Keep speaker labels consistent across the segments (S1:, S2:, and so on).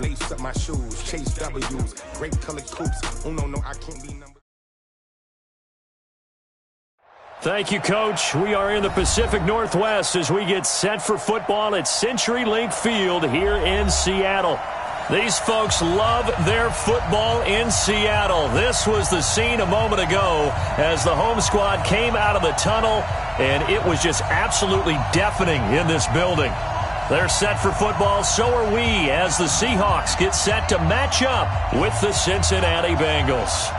S1: lace up my shoes, chase W's, great colored coupes. Oh, no, I can't be number.
S2: Thank you, Coach. We are in the Pacific Northwest as we get set for football at CenturyLink Field here in Seattle. These folks love their football in Seattle. This was the scene a moment ago as the home squad came out of the tunnel, and it was just absolutely deafening in this building. They're set for football, so are we, as the Seahawks get set to match up with the Cincinnati Bengals.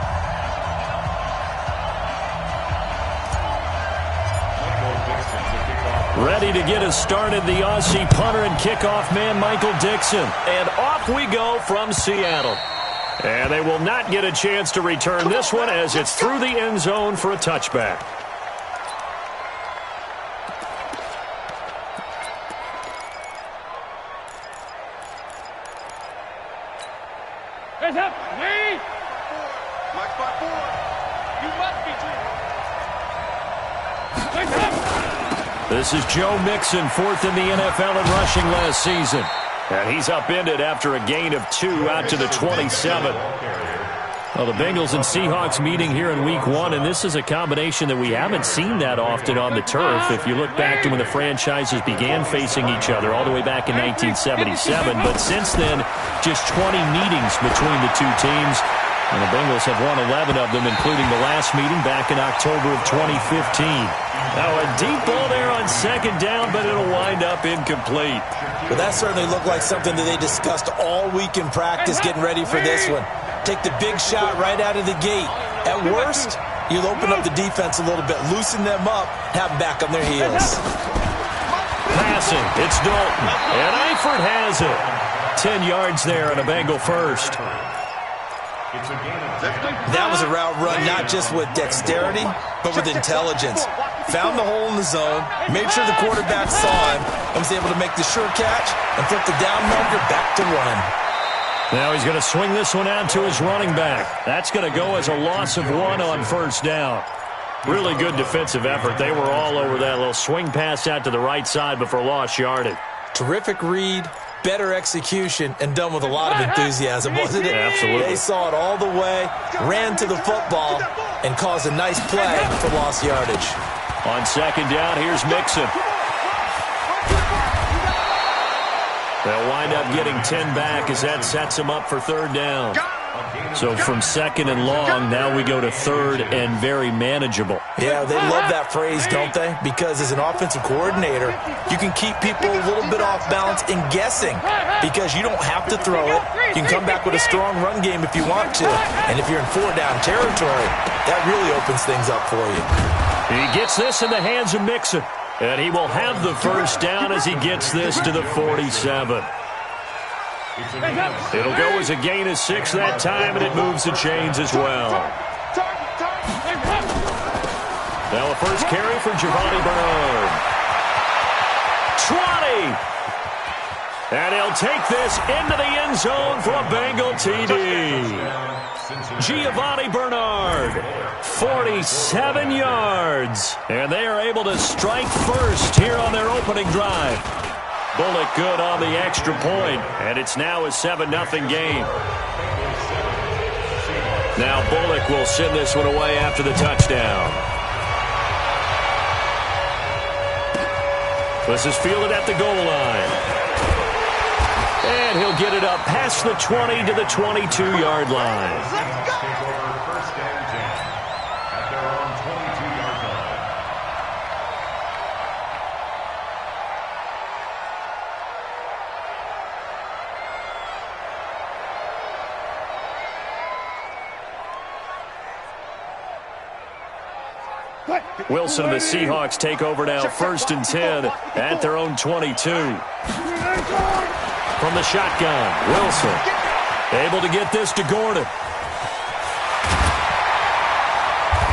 S2: Ready to get us started, the Aussie punter and kickoff man, Michael Dixon. And off we go from Seattle. And they will not get a chance to return this one as it's through the end zone for a touchback.
S3: Hands up, Lee! My spot forward. You must be clear. Hands up!
S2: This is Joe Mixon, fourth in the NFL in rushing last season. And he's upended after a gain of 2 out to the 27. Well, the Bengals and Seahawks meeting here in Week 1, and this is a combination that we haven't seen that often on the turf. If you look back to when the franchises began facing each other all the way back in 1977. But since then, just 20 meetings between the two teams. And the Bengals have won 11 of them, including the last meeting back in October of 2015. Now a deep ball there on second down, but it'll wind up incomplete.
S4: Well, that certainly looked like something that they discussed all week in practice, getting ready for this one. Take the big shot right out of the gate. At worst, you'll open up the defense a little bit, loosen them up, have them back on their heels.
S2: Passing, it's Dalton, and Eifert has it. 10 yards there on a Bengal first.
S4: That was a route run not just with dexterity, but with intelligence. Found the hole in the zone, made sure the quarterback saw him, and was able to make the sure catch and flip the down marker back to run.
S2: Now he's going to swing this one out to his running back. That's going to go as a loss of 1 on first down. Really good defensive effort. They were all over that little swing pass out to the right side before lost yardage.
S4: Terrific read. Better execution, and done with a lot of enthusiasm, wasn't it?
S2: Absolutely.
S4: They saw it all the way, ran to the football, and caused a nice play for lost yardage.
S2: On second down, here's Mixon. They'll wind up getting 10 back as that sets them up for third down. So from second and long, now we go to third and very manageable.
S4: Yeah, they love that phrase, don't they? Because as an offensive coordinator, you can keep people a little bit off balance and guessing because you don't have to throw it. You can come back with a strong run game if you want to. And if you're in 4-down territory, that really opens things up for you.
S2: He gets this in the hands of Mixon. And he will have the first down as he gets this to the 47. It'll go as a gain of 6 that time, and it moves the chains as well. Now a first carry for Giovanni Bernard. 20! And he'll take this into the end zone for a Bengal TD. Giovanni Bernard, 47 yards. And they are able to strike first here on their opening drive. Bullock good on the extra point, and it's now a 7-0 game. Now Bullock will send this one away after the touchdown. This is fielded at the goal line. And he'll get it up past the 20 to the 22-yard line. Wilson and the Seahawks take over now, 1st and 10 at their own 22. From the shotgun, Wilson able to get this to Gordon.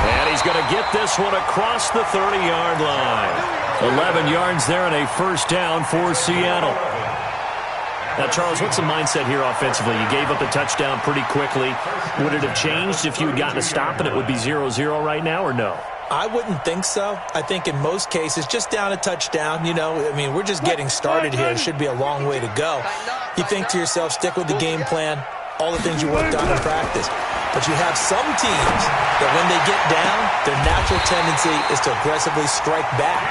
S2: And he's going to get this one across the 30-yard line. 11 yards there and a first down for Seattle. Now, Charles, what's the mindset here offensively? You gave up a touchdown pretty quickly. Would it have changed if you had gotten a stop and it would be 0-0 right now, or no?
S4: I wouldn't think so. I think in most cases, just down a touchdown, we're just getting started here. It should be a long way to go. You think to yourself, stick with the game plan, all the things you worked on in practice. But you have some teams that when they get down, their natural tendency is to aggressively strike back.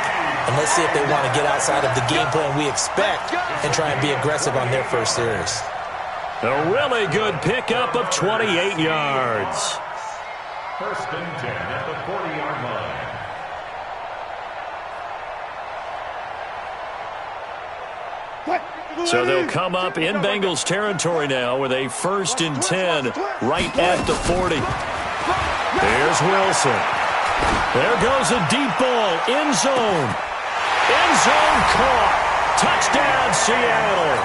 S4: And let's see if they want to get outside of the game plan we expect and try and be aggressive on their first series.
S2: A really good pickup of 28 yards.
S5: First and 10 at the 40-yard line.
S2: So they'll come up in Bengals territory now with a 1st and 10 right at the 40. There's Wilson. There goes a deep ball. End zone. End zone caught. Touchdown, Seattle.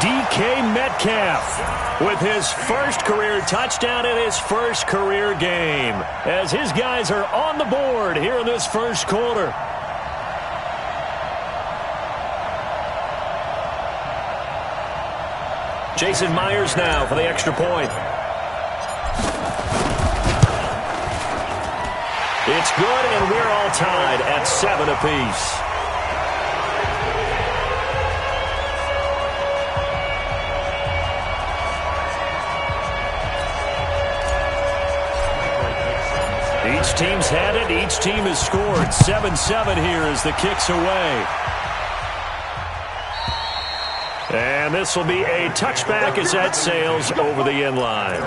S2: DK Metcalf with his first career touchdown in his first career game as his guys are on the board here in this first quarter. Jason Myers now for the extra point. It's good, and we're all tied at 7 apiece. Each team's had it. Each team has scored. 7-7 here as the kick's away. And this will be a touchback as that sails over the end line.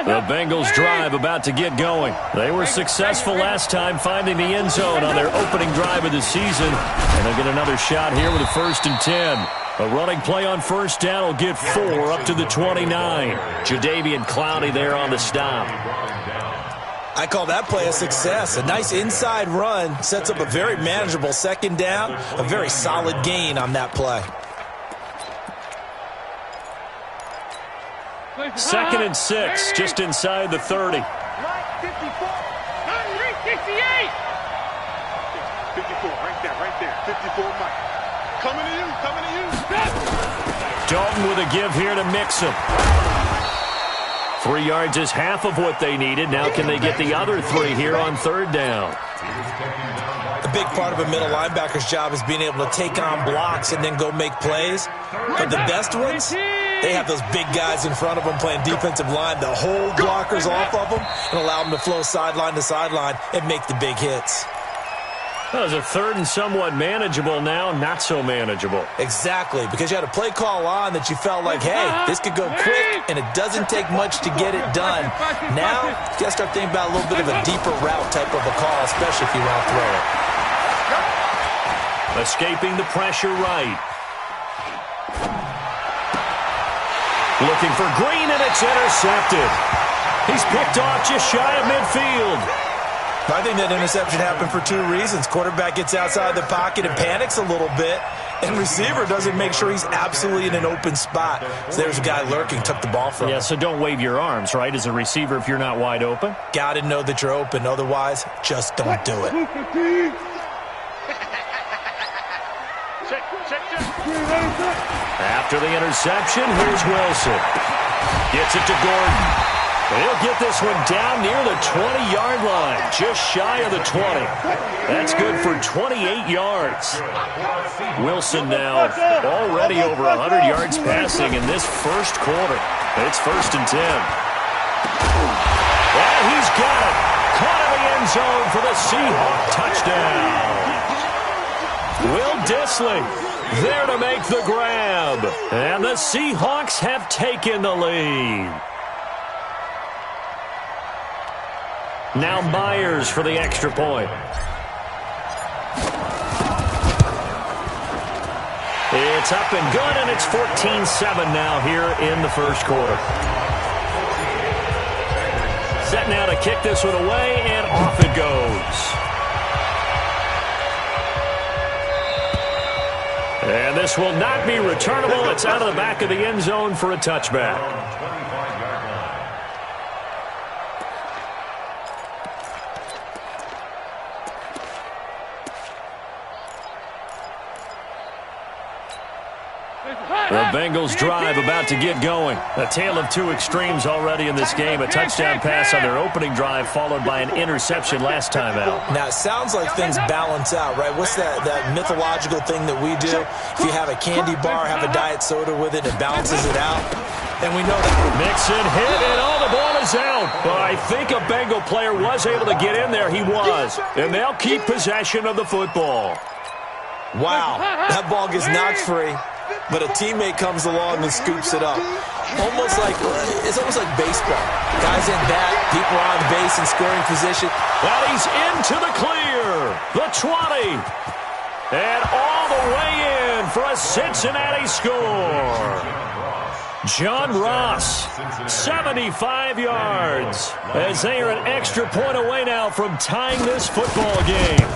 S2: The Bengals drive about to get going. They were successful last time finding the end zone on their opening drive of the season. And they'll get another shot here with a 1st and 10. A running play on first down will get 4 up to the 29. Jadeveon Clowney there on the stop.
S4: I call that play a success. A nice inside run sets up a very manageable second down. A very solid gain on that play.
S2: 2nd and 6, just inside the 30.
S3: 54, 68. 54, right there. 54, Mike. Coming to you.
S2: Dalton with a give here to Mixon. 3 yards is half of what they needed. Now can they get the other 3 here on 3rd down?
S4: A big part of a middle linebacker's job is being able to take on blocks and then go make plays. But the best ones, they have those big guys in front of them playing defensive line that hold blockers off of them and allow them to flow sideline to sideline and make the big hits.
S2: That was a 3rd and somewhat manageable, now not so manageable.
S4: Exactly, because you had a play call on that you felt like, hey, this could go quick, and it doesn't take much to get it done. Now, you got to start thinking about a little bit of a deeper route type of a call, especially if you want to throw it.
S2: Escaping the pressure right. Looking for Green, and it's intercepted. He's picked off just shy of midfield.
S4: I think that interception happened for 2 reasons. Quarterback gets outside the pocket and panics a little bit, and receiver doesn't make sure he's absolutely in an open spot. So there's a guy lurking, took the ball from him.
S2: Yeah, so don't wave your arms, right, as a receiver if you're not wide open?
S4: Got to know that you're open. Otherwise, just don't do it.
S2: After the interception, here's Wilson. Gets it to Gordon. He'll get this one down near the 20-yard line, just shy of the 20. That's good for 28 yards. Wilson now already over 100 yards passing in this first quarter. It's 1st and 10. And he's got it. Caught in the end zone for the Seahawk touchdown. Will Dissly there to make the grab. And the Seahawks have taken the lead. Now Myers for the extra point. It's up and good, and it's 14-7 now here in the first quarter. Set now to kick this one away, and off it goes. And this will not be returnable. It's out of the back of the end zone for a touchback. The Bengals drive about to get going. A tale of two extremes already in this game. A touchdown pass on their opening drive followed by an interception last time out.
S4: Now, it sounds like things balance out, right? What's that mythological thing that we do? If you have a candy bar, have a diet soda with it, it balances it out. And we know that.
S2: Mixon hit, and the ball is out. But I think a Bengal player was able to get in there. He was. And they'll keep possession of the football.
S4: Wow, that ball gets knocked free, but a teammate comes along and scoops it up. It's almost like baseball. Guys in bat, people are on base in scoring position.
S2: And he's into the clear. The 20. And all the way in for a Cincinnati score. John Ross, 75 yards, as they are an extra point away now from tying this football game.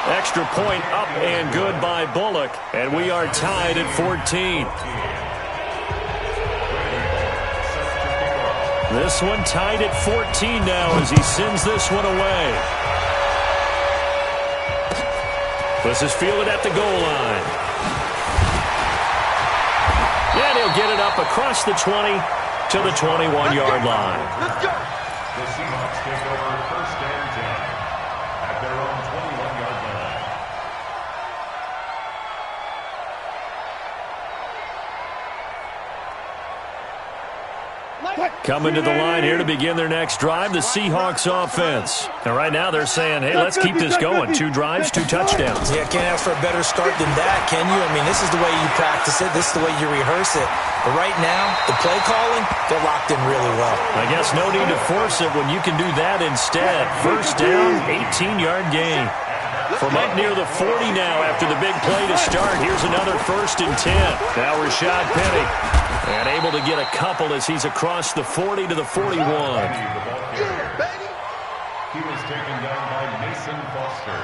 S2: Extra point up and good by Bullock, and we are tied at 14. This one tied at 14 now as he sends this one away. This is fielded at the goal line. And he'll get it up across the 20 to the 21-yard line.
S3: Let's go.
S5: The Seahawks take over first and 10 at their own 21-yard line.
S2: Coming to the line here to begin their next drive, the Seahawks offense. And right now they're saying, hey, let's keep this going. 2 drives, 2 touchdowns.
S4: Yeah, can't ask for a better start than that, can you? I mean, this is the way you practice it. This is the way you rehearse it. But right now, the play calling, they're locked in really well.
S2: I guess no need to force it when you can do that instead. First down, 18-yard gain. From up near the 40 now after the big play to start. Here's another 1st and 10. Now Rashad Penny. And able to get a couple as he's across the 40 to the 41.
S5: He was taken down by Mason Foster.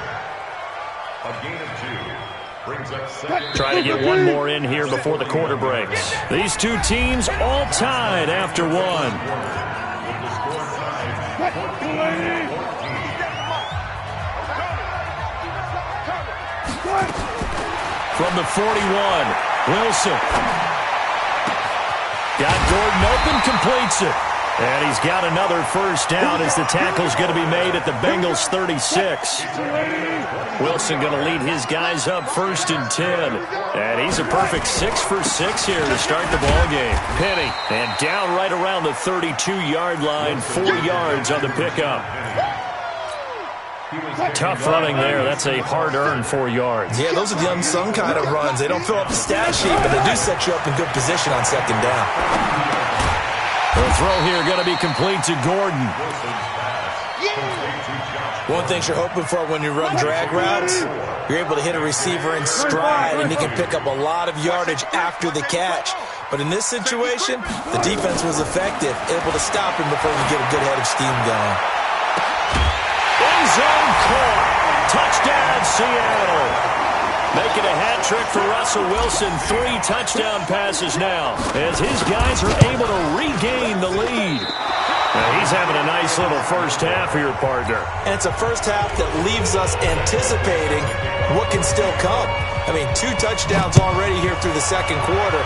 S5: A gain of 2 brings up second.
S2: Try to get one more in here before the quarter breaks. These two teams all tied after one.
S5: With the score tied 14.
S2: From the 41, Wilson. Got Gordon open, completes it. And he's got another first down as the tackle's going to be made at the Bengals 36. Wilson going to lead his guys up 1st and 10. And he's a perfect 6 for 6 here to start the ball game. Penny, and down right around the 32-yard line, 4 yards on the pickup. Tough running there. That's a hard-earned 4 yards.
S4: Yeah, those are the unsung kind of runs. They don't fill up the stat sheet, but they do set you up in good position on 2nd down.
S2: The throw here going to be complete to Gordon.
S4: One thing you're hoping for when you run drag routes, you're able to hit a receiver in stride, and he can pick up a lot of yardage after the catch. But in this situation, the defense was effective, able to stop him before he get a good head of steam going.
S2: End zone caught. Touchdown, Seattle. Making a hat trick for Russell Wilson. 3 touchdown passes now as his guys are able to regain the lead. Now he's having a nice little first half here, partner.
S4: And it's a first half that leaves us anticipating what can still come. I mean, 2 touchdowns already here through the 2nd quarter.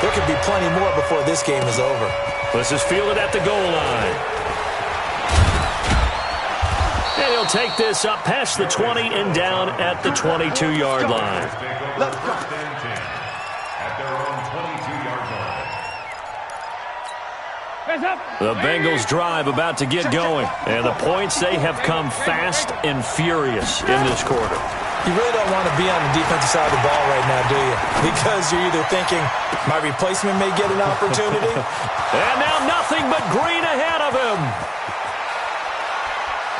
S4: There could be plenty more before this game is over.
S2: This is fielded at the goal line. And he'll take this up past the 20 and down at the 22-yard line.
S5: Let's go. At their own 22-yard line.
S2: The Bengals drive about to get going. And the points, they have come fast and furious in this quarter.
S4: You really don't want to be on the defensive side of the ball right now, do you? Because you're either thinking, my replacement may get an opportunity.
S2: And now nothing but green ahead of him.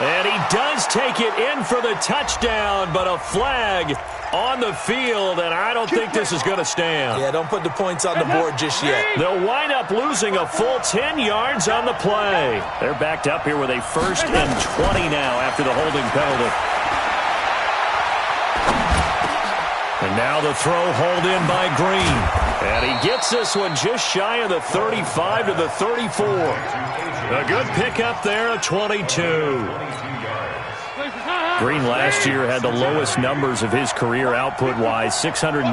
S2: And he does take it in for the touchdown, but a flag on the field, and I don't think this is going to stand.
S4: Yeah, don't put the points on the board just yet.
S2: They'll wind up losing a full 10 yards on the play. They're backed up here with a 1st and 20 now after the holding penalty. And now the throw hauled in by Green. And he gets this one just shy of the 35 to the 34. A good pickup there, a 22. Green last year had the lowest numbers of his career output-wise, 694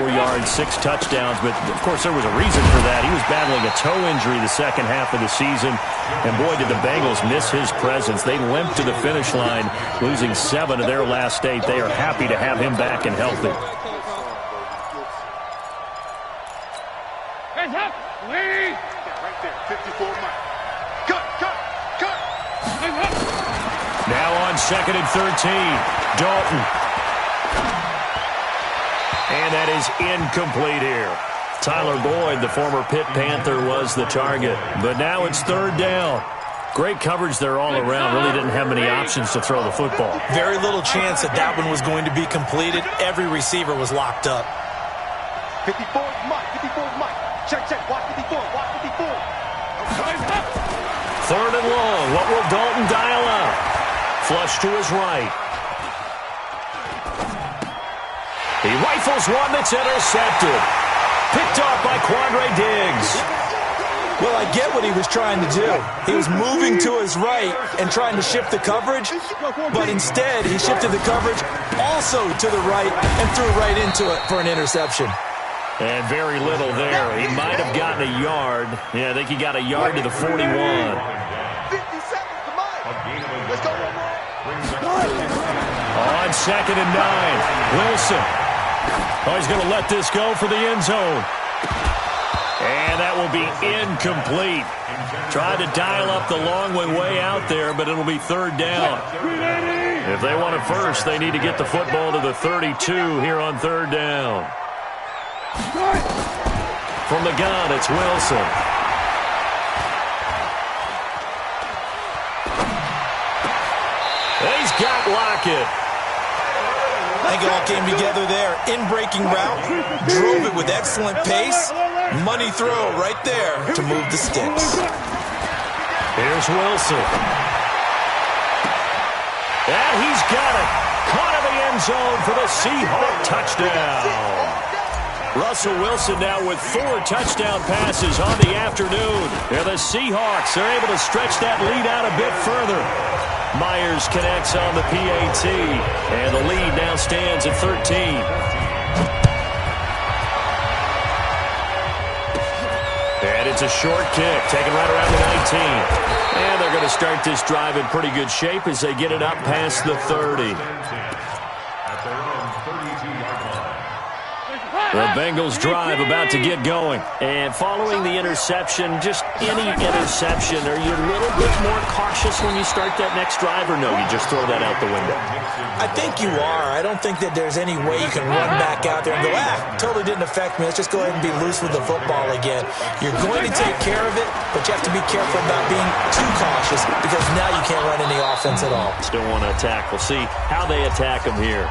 S2: yards, 6 touchdowns. But, of course, there was a reason for that. He was battling a toe injury the second half of the season. And, boy, did the Bengals miss his presence. They limped to the finish line, losing 7 of their last 8. They are happy to have him back and healthy.
S3: Hands up! Lead! Right there, 54 Mike. Cut! Hands up!
S2: Now on 2nd and 13, Dalton. And that is incomplete here. Tyler Boyd, the former Pitt Panther, was the target. But now it's 3rd down. Great coverage there all around. Really didn't have many options to throw the football.
S4: Very little chance that one was going to be completed. Every receiver was locked up.
S3: 54 Mike. Check. Watch 54.
S2: 3rd and long. What will Dalton dial up? Flush to his right. He rifles one that's intercepted. Picked off by Quandre Diggs.
S4: Well, I get what he was trying to do. He was moving to his right and trying to shift the coverage, but instead he shifted the coverage also to the right and threw right into it for an interception.
S2: And very little there. He might have gotten a yard. Yeah, I think he got a yard to the 41.
S3: 50 seconds to Mike. Let's go.
S2: On 2nd and 9, Wilson. Oh, he's going to let this go for the end zone. And that will be incomplete. Tried to dial up the long way out there, but it'll be 3rd down. If they want it first, they need to get the football to the 32 here on 3rd down. From the gun, it's Wilson. He's got Lockett.
S4: I think it all came together there. In-breaking route, drove it with excellent pace. Money throw right there to move the sticks.
S2: Here's Wilson. And he's got it. Caught in the end zone for the Seahawk touchdown. Russell Wilson now with 4 touchdown passes on the afternoon. And the Seahawks are able to stretch that lead out a bit further. Myers connects on the PAT, and the lead now stands at 13. And it's a short kick, taken right around the 19. And they're going to start this drive in pretty good shape as they get it up past the 30. The Bengals drive about to get going. And following the interception, just any interception, are you a little bit more cautious when you start that next drive, or no, you just throw that out the window?
S4: I think you are. I don't think that there's any way you can run back out there and go, totally didn't affect me. Let's just go ahead and be loose with the football again. You're going to take care of it, but you have to be careful about being too cautious because now you can't run any offense at all.
S2: Still want to attack. We'll see how they attack them here.